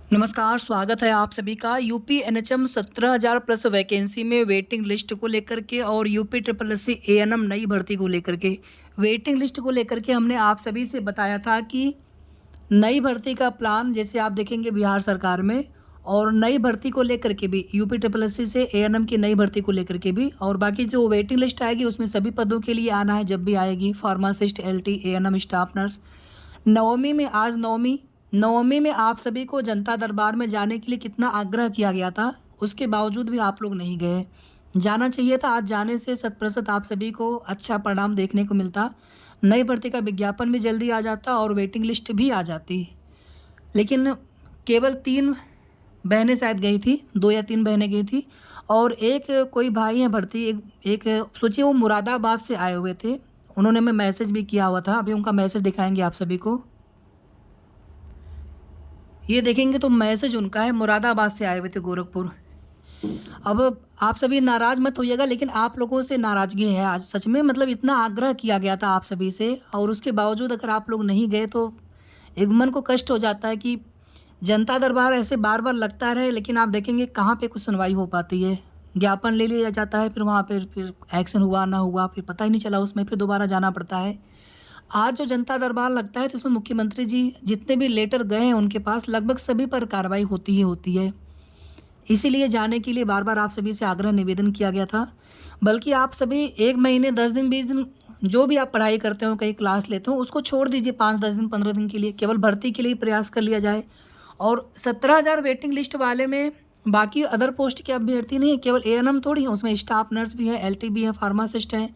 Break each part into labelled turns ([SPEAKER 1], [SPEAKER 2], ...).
[SPEAKER 1] नमस्कार, स्वागत है आप सभी का। यूपी एनएचएम 17,000 प्लस वैकेंसी में वेटिंग लिस्ट को लेकर के और UP triple S C ANM नई भर्ती को लेकर के वेटिंग लिस्ट को लेकर के हमने आप सभी से बताया था कि नई भर्ती का प्लान जैसे आप देखेंगे बिहार सरकार में, और नई भर्ती को लेकर के भी यूपी ट्रिपल एस सी से एएनएम की नई भर्ती को लेकर के भी, और बाकी जो वेटिंग लिस्ट आएगी उसमें सभी पदों के लिए आना है जब भी आएगी। Pharmacist, LT, ANM, staff nurse. नवमी में आज नवमी में आप सभी को जनता दरबार में जाने के लिए कितना आग्रह किया गया था, उसके बावजूद भी आप लोग नहीं गए। जाना चाहिए था। आज जाने से 100% आप सभी को अच्छा परिणाम देखने को मिलता। नई भर्ती का विज्ञापन भी जल्दी आ जाता और वेटिंग लिस्ट भी आ जाती। लेकिन केवल 3 बहनें शायद गई थी, 2 या 3 बहनें गई थी, और एक कोई भाई है भर्ती, एक सोचिए वो मुरादाबाद से आए हुए थे। उन्होंने मैं मैसेज भी किया हुआ था, अभी उनका मैसेज दिखाएंगे आप सभी को। ये देखेंगे तो मैसेज उनका है, मुरादाबाद से आए हुए थे, गोरखपुर। अब आप सभी नाराज़ मत होइएगा, लेकिन आप लोगों से नाराज़गी है आज सच में। मतलब इतना आग्रह किया गया था आप सभी से, और उसके बावजूद अगर आप लोग नहीं गए तो एक मन को कष्ट हो जाता है कि जनता दरबार ऐसे बार बार लगता रहे, लेकिन आप देखेंगे कहाँ पे कुछ सुनवाई हो पाती है। ज्ञापन ले लिया जाता है, फिर वहाँ पर फिर एक्शन हुआ ना हुआ, फिर पता ही नहीं चला, उसमें फिर दोबारा जाना पड़ता है। आज जो जनता दरबार लगता है तो इसमें मुख्यमंत्री जी जितने भी लेटर गए हैं उनके पास लगभग सभी पर कार्रवाई होती ही होती है। इसीलिए जाने के लिए बार बार आप सभी से आग्रह निवेदन किया गया था। बल्कि आप सभी 1 महीने 10 दिन 20 दिन जो भी आप पढ़ाई करते हो, कहीं क्लास लेते हो, उसको छोड़ दीजिए 5-10 दिन 15 दिन के लिए, केवल भर्ती के लिए प्रयास कर लिया जाए। और 17,000 वेटिंग लिस्ट वाले में बाकी अदर पोस्ट के अभ्यर्थी नहीं है, केवल एएनएम थोड़ी है, उसमें स्टाफ नर्स भी है, एलटी भी है, फार्मासिस्ट हैं।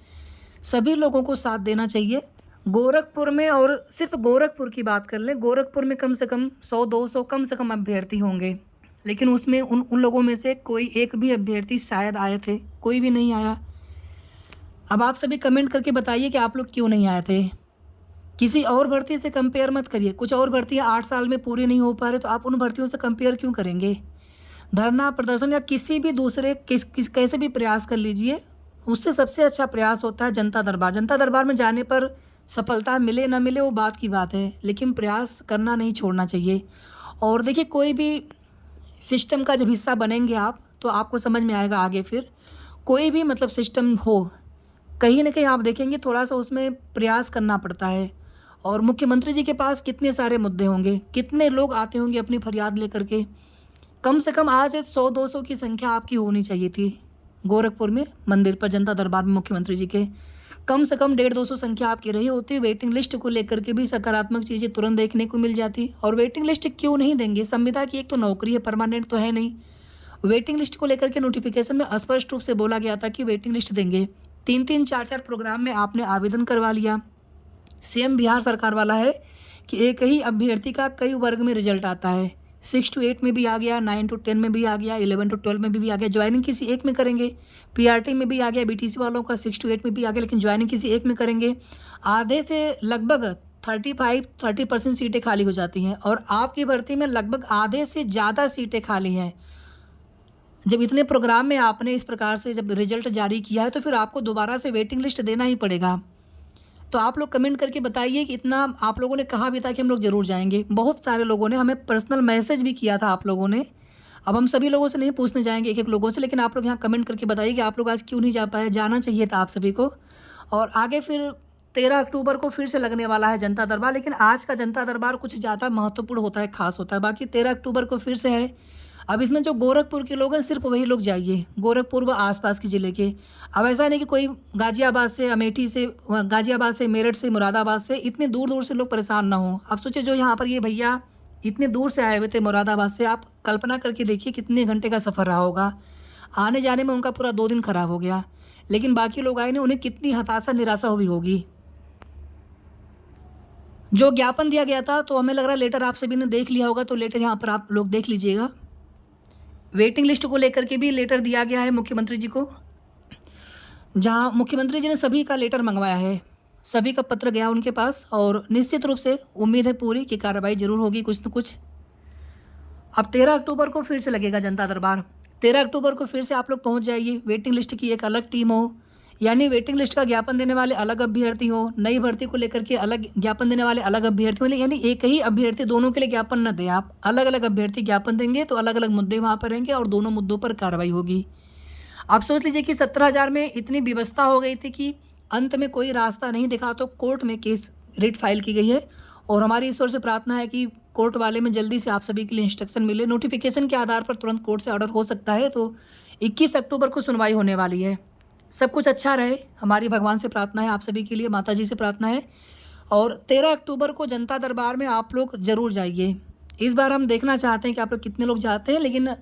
[SPEAKER 1] सभी लोगों को साथ देना चाहिए। गोरखपुर में, और सिर्फ गोरखपुर की बात कर लें, गोरखपुर में कम से कम 100-200 कम से कम अभ्यर्थी होंगे, लेकिन उसमें उन लोगों में से कोई एक भी अभ्यर्थी शायद आए थे, कोई भी नहीं आया। अब आप सभी कमेंट करके बताइए कि आप लोग क्यों नहीं आए थे। किसी और भर्ती से कंपेयर मत करिए। कुछ और भर्तियाँ 8 साल में पूरी नहीं हो पा रहे तो आप उन भर्तियों से कंपेयर क्यों करेंगे। धरना प्रदर्शन या किसी भी दूसरे कैसे भी प्रयास कर लीजिए, उससे सबसे अच्छा प्रयास होता है जनता दरबार। जनता दरबार में जाने पर सफलता मिले ना मिले वो बात की बात है, लेकिन प्रयास करना नहीं छोड़ना चाहिए। और देखिए, कोई भी सिस्टम का जब हिस्सा बनेंगे आप तो आपको समझ में आएगा आगे। फिर कोई भी मतलब सिस्टम हो, कहीं ना कहीं आप देखेंगे थोड़ा सा उसमें प्रयास करना पड़ता है। और मुख्यमंत्री जी के पास कितने सारे मुद्दे होंगे, कितने लोग आते होंगे अपनी फरियाद लेकर के। कम से कम आज 100-200 की संख्या आपकी होनी चाहिए थी गोरखपुर में मंदिर पर, जनता दरबार में मुख्यमंत्री जी के कम से कम 150-200 संख्या आपकी रही होती। वेटिंग लिस्ट को लेकर के भी सकारात्मक चीज़ें तुरंत देखने को मिल जाती। और वेटिंग लिस्ट क्यों नहीं देंगे, संविदा की एक तो नौकरी है, परमानेंट तो है नहीं। वेटिंग लिस्ट को लेकर के नोटिफिकेशन में स्पष्ट रूप से बोला गया था कि वेटिंग लिस्ट देंगे। 3-3 4-4 प्रोग्राम में आपने आवेदन करवा लिया। सेम बिहार सरकार वाला है कि एक ही अभ्यर्थी का कई वर्ग में रिजल्ट आता है। 6 to 8 में भी आ गया, 9 to 10 में भी आ गया, 11 to 12 में भी आ गया। ज्वाइनिंग किसी एक में करेंगे। पीआरटी में भी आ गया, बीटीसी वालों का 6 to 8 में भी आ गया, लेकिन ज्वाइनिंग किसी एक में करेंगे। आधे से लगभग 35-30% सीटें खाली हो जाती हैं, और आपकी भर्ती में लगभग आधे से ज़्यादा सीटें खाली हैं। जब इतने प्रोग्राम में आपने इस प्रकार से जब रिजल्ट जारी किया है तो फिर आपको दोबारा से वेटिंग लिस्ट देना ही पड़ेगा। तो आप लोग कमेंट करके बताइए कि इतना आप लोगों ने कहा भी था कि हम लोग ज़रूर जाएंगे। बहुत सारे लोगों ने हमें पर्सनल मैसेज भी किया था आप लोगों ने। अब हम सभी लोगों से नहीं पूछने जाएंगे एक एक लोगों से, लेकिन आप लोग यहाँ कमेंट करके बताइए कि आप लोग आज क्यों नहीं जा पाए। जाना चाहिए था आप सभी को। और आगे फिर 13 अक्टूबर को फिर से लगने वाला है जनता दरबार, लेकिन आज का जनता दरबार कुछ ज़्यादा महत्वपूर्ण होता है, खास होता है। बाकी 13 अक्टूबर को फिर से है। अब इसमें जो गोरखपुर के लोग हैं सिर्फ वही लोग जाइए, गोरखपुर व आसपास के ज़िले के। अब ऐसा नहीं कि कोई गाजियाबाद से, अमेठी से, गाजियाबाद से, मेरठ से, मुरादाबाद से, इतने दूर दूर से लोग परेशान ना हो। अब सोचिए जो यहाँ पर ये भैया इतने दूर से आए हुए थे मुरादाबाद से, आप कल्पना करके देखिए कितने घंटे का सफ़र रहा होगा। आने जाने में उनका पूरा 2 दिन खराब हो गया। लेकिन बाकी लोग आए नहीं, उन्हें कितनी हताशा निराशा हुई होगी। जो ज्ञापन दिया गया था तो हमें लग रहा है लेटर आप सभी ने देख लिया होगा, तो लेटर यहाँ पर आप लोग देख लीजिएगा। वेटिंग लिस्ट को लेकर के भी लेटर दिया गया है मुख्यमंत्री जी को, जहां मुख्यमंत्री जी ने सभी का लेटर मंगवाया है, सभी का पत्र गया उनके पास। और निश्चित रूप से उम्मीद है पूरी कि कार्रवाई जरूर होगी कुछ न कुछ। अब 13 अक्टूबर को फिर से लगेगा जनता दरबार। 13 अक्टूबर को फिर से आप लोग पहुंच जाइए। वेटिंग लिस्ट की एक अलग टीम हो, यानी वेटिंग लिस्ट का ज्ञापन देने वाले अलग अभ्यर्थी हो, नई भर्ती को लेकर के अलग ज्ञापन देने वाले अलग अभ्यर्थी हो, यानी एक ही अभ्यर्थी दोनों के लिए ज्ञापन न दें, आप अलग अलग अभ्यर्थी ज्ञापन देंगे तो अलग अलग मुद्दे वहाँ पर रहेंगे और दोनों मुद्दों पर कार्रवाई होगी। आप सोच लीजिए कि 17,000 में इतनी व्यवस्था हो गई थी कि अंत में कोई रास्ता नहीं दिखा तो कोर्ट में केस रिट फाइल की गई है। और हमारी ईश्वर से प्रार्थना है कि कोर्ट वाले में जल्दी से आप सभी के लिए इंस्ट्रक्शन मिले, नोटिफिकेशन के आधार पर तुरंत कोर्ट से ऑर्डर हो सकता है। तो 21 अक्टूबर को सुनवाई होने वाली है। सब कुछ अच्छा रहे, हमारी भगवान से प्रार्थना है, आप सभी के लिए माता जी से प्रार्थना है। और 13 अक्टूबर को जनता दरबार में आप लोग ज़रूर जाइए। इस बार हम देखना चाहते हैं कि आप लोग कितने लोग जाते हैं, लेकिन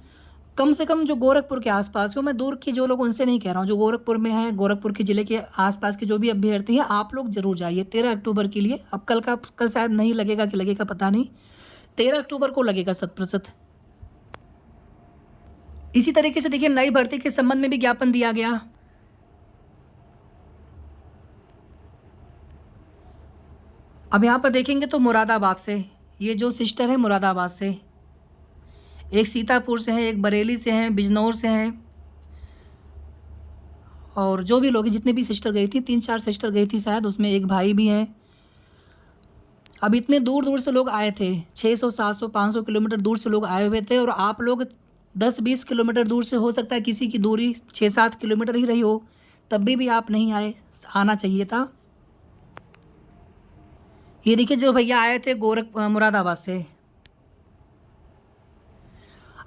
[SPEAKER 1] कम से कम जो गोरखपुर के आसपास हो, मैं दूर की जो लोग उनसे नहीं कह रहा हूँ, जो गोरखपुर में हैं, गोरखपुर के ज़िले के आसपास के जो भी अभ्यर्थी हैं, आप लोग ज़रूर जाइए 13 अक्टूबर के लिए। अब कल शायद नहीं लगेगा कि लगेगा पता नहीं, 13 अक्टूबर को लगेगा 100%। इसी तरीके से देखिए नई भर्ती के संबंध में भी ज्ञापन दिया गया। अब यहाँ पर देखेंगे तो मुरादाबाद से, ये जो सिस्टर है मुरादाबाद से, एक सीतापुर से हैं, एक बरेली से हैं, बिजनौर से हैं, और जो भी लोग जितने भी सिस्टर गई थी, 3-4 सिस्टर गई थी शायद, उसमें एक भाई भी हैं। अब इतने दूर दूर से लोग आए थे, 600 700 500 किलोमीटर दूर से लोग आए हुए थे। और आप लोग 10-20 किलोमीटर दूर से, हो सकता है किसी की दूरी 6-7 किलोमीटर ही रही हो, तब भी आप नहीं आए, आना चाहिए था। ये देखिए जो भैया आए थे मुरादाबाद से।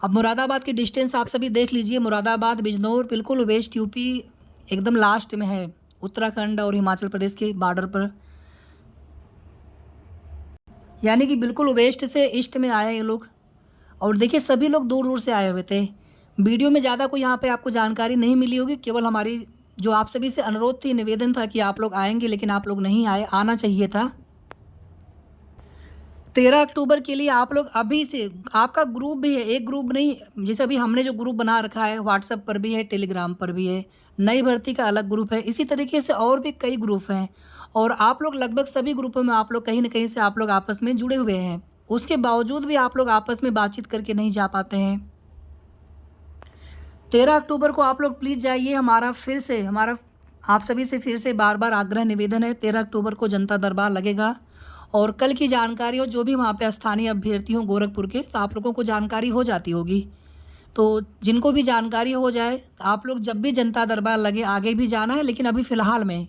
[SPEAKER 1] अब मुरादाबाद की डिस्टेंस आप सभी देख लीजिए, मुरादाबाद बिजनौर बिल्कुल वेस्ट यूपी एकदम लास्ट में है, उत्तराखंड और हिमाचल प्रदेश के बॉर्डर पर, यानी कि बिल्कुल वेस्ट से ईस्ट में आए ये लोग। और देखिए सभी लोग दूर दूर से आए हुए थे। वीडियो में ज़्यादा कोई यहाँ पे आपको जानकारी नहीं मिली होगी, केवल हमारी जो आप सभी से अनुरोध थी, निवेदन था कि आप लोग आएंगे, लेकिन आप लोग नहीं आए, आना चाहिए था। 13 अक्टूबर के लिए आप लोग अभी से, आपका ग्रुप भी है, एक ग्रुप नहीं, जैसे अभी हमने जो ग्रुप बना रखा है, व्हाट्सएप पर भी है, टेलीग्राम पर भी है, नई भर्ती का अलग ग्रुप है, इसी तरीके से और भी कई ग्रुप हैं। और आप लोग लगभग सभी ग्रुपों में आप लोग कहीं ना कहीं से आप लोग आपस में जुड़े हुए हैं, उसके बावजूद भी आप लोग आपस में बातचीत करके नहीं जा पाते हैं। 13 अक्टूबर को आप लोग प्लीज़ जाइए। हमारा आप सभी से फिर से बार बार आग्रह निवेदन है, 13 अक्टूबर को जनता दरबार लगेगा। और कल की जानकारी हो, जो भी वहाँ पे स्थानीय अभ्यर्थी हों गोरखपुर के, तो आप लोगों को जानकारी हो जाती होगी। तो जिनको भी जानकारी हो जाए, तो आप लोग जब भी जनता दरबार लगे आगे भी जाना है, लेकिन अभी फ़िलहाल में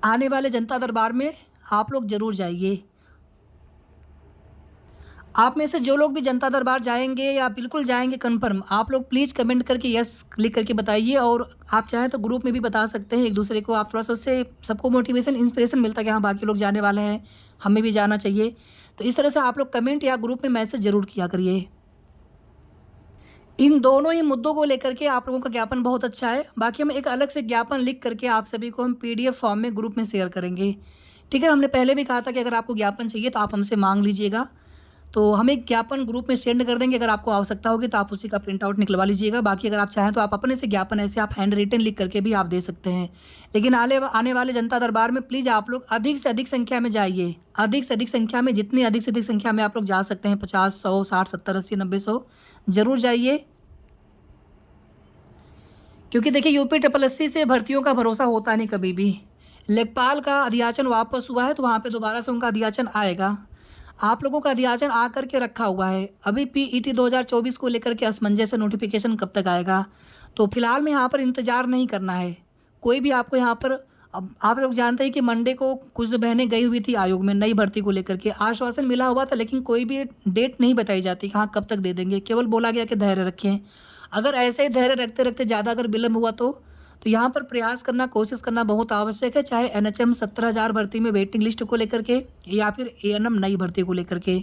[SPEAKER 1] आने वाले जनता दरबार में आप लोग ज़रूर जाइए। आप में से जो लोग भी जनता दरबार जाएंगे या बिल्कुल जाएंगे कन्फर्म, आप लोग प्लीज़ कमेंट करके यस क्लिक करके बताइए। और आप चाहें तो ग्रुप में भी बता सकते हैं एक दूसरे को, आप थोड़ा सा उससे सबको मोटिवेशन इंस्पिरेशन मिलता है कि हाँ बाकी लोग जाने वाले हैं, हमें भी जाना चाहिए। तो इस तरह से आप लोग कमेंट या ग्रुप में मैसेज ज़रूर किया करिए। इन दोनों ही मुद्दों को लेकर के आप लोगों का ज्ञापन बहुत अच्छा है। बाकी हम एक अलग से ज्ञापन लिख करके आप सभी को हम PDF फॉर्म में ग्रुप में शेयर करेंगे, ठीक है। हमने पहले भी कहा था कि अगर आपको ज्ञापन चाहिए तो आप हमसे मांग लीजिएगा, तो हम एक ज्ञापन ग्रुप में सेंड कर देंगे। अगर आपको आवश्यकता होगी तो आप उसी का प्रिंट आउट निकलवा लीजिएगा। बाकी अगर आप चाहें तो आप अपने से ज्ञापन ऐसे आप हैंड रिटन लिख करके भी आप दे सकते हैं। लेकिन आने वाले जनता दरबार में प्लीज़ आप लोग अधिक से अधिक संख्या में जाइए, अधिक से अधिक संख्या में, जितनी अधिक से अधिक संख्या में आप लोग जा सकते हैं, 50 100 60 70 80 90 100 ज़रूर जाइए। क्योंकि देखिए UPSSC से भर्तियों का भरोसा होता नहीं कभी भी। लेखपाल का अध्याचन वापस हुआ है तो वहाँ पे दोबारा से उनका अध्याचन आएगा। आप लोगों का अध्याचन आ करके रखा हुआ है। अभी PET 2024 को लेकर के असमंजस नोटिफिकेशन कब तक आएगा, तो फिलहाल में यहाँ पर इंतज़ार नहीं करना है कोई भी आपको यहाँ पर। अब आप लोग जानते हैं कि मंडे को कुछ बहनें गई हुई थी आयोग में नई भर्ती को लेकर के, आश्वासन मिला हुआ था, लेकिन कोई भी डेट नहीं बताई जाती कि हाँ कब तक दे देंगे, केवल बोला गया कि धैर्य रखें। अगर ऐसे ही धैर्य रखते रखते ज़्यादा अगर विलम्ब हुआ तो यहाँ पर प्रयास करना, कोशिश करना बहुत आवश्यक है, चाहे NHM 17,000 भर्ती में वेटिंग लिस्ट को लेकर के या फिर ANM नई भर्ती को लेकर के।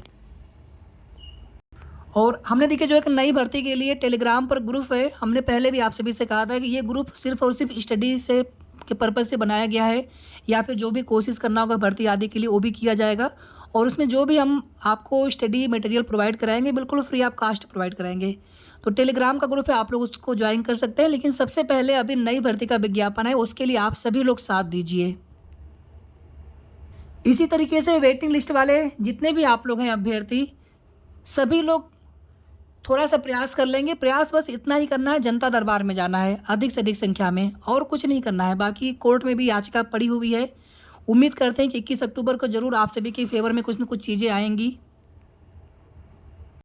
[SPEAKER 1] और हमने देखिए जो एक नई भर्ती के लिए टेलीग्राम पर ग्रुप है, हमने पहले भी आप सभी से कहा था कि ये ग्रुप सिर्फ और सिर्फ स्टडी से के पर्पज़ से बनाया गया है, या फिर जो भी कोशिश करना होगा भर्ती आदि के लिए वो भी किया जाएगा। और उसमें जो भी हम आपको स्टडी मटेरियल प्रोवाइड कराएंगे बिल्कुल फ्री ऑफ कास्ट प्रोवाइड कराएंगे। तो टेलीग्राम का ग्रुप है, आप लोग उसको ज्वाइन कर सकते हैं। लेकिन सबसे पहले अभी नई भर्ती का विज्ञापन है, उसके लिए आप सभी लोग साथ दीजिए। इसी तरीके से वेटिंग लिस्ट वाले जितने भी आप लोग हैं अभ्यर्थी, सभी लोग थोड़ा सा प्रयास कर लेंगे। प्रयास बस इतना ही करना है, जनता दरबार में जाना है अधिक से अधिक संख्या में, और कुछ नहीं करना है। बाकी कोर्ट में भी याचिका पड़ी हुई है। उम्मीद करते हैं कि 21 अक्टूबर को ज़रूर आप सभी के फेवर में कुछ न कुछ चीज़ें आएंगी।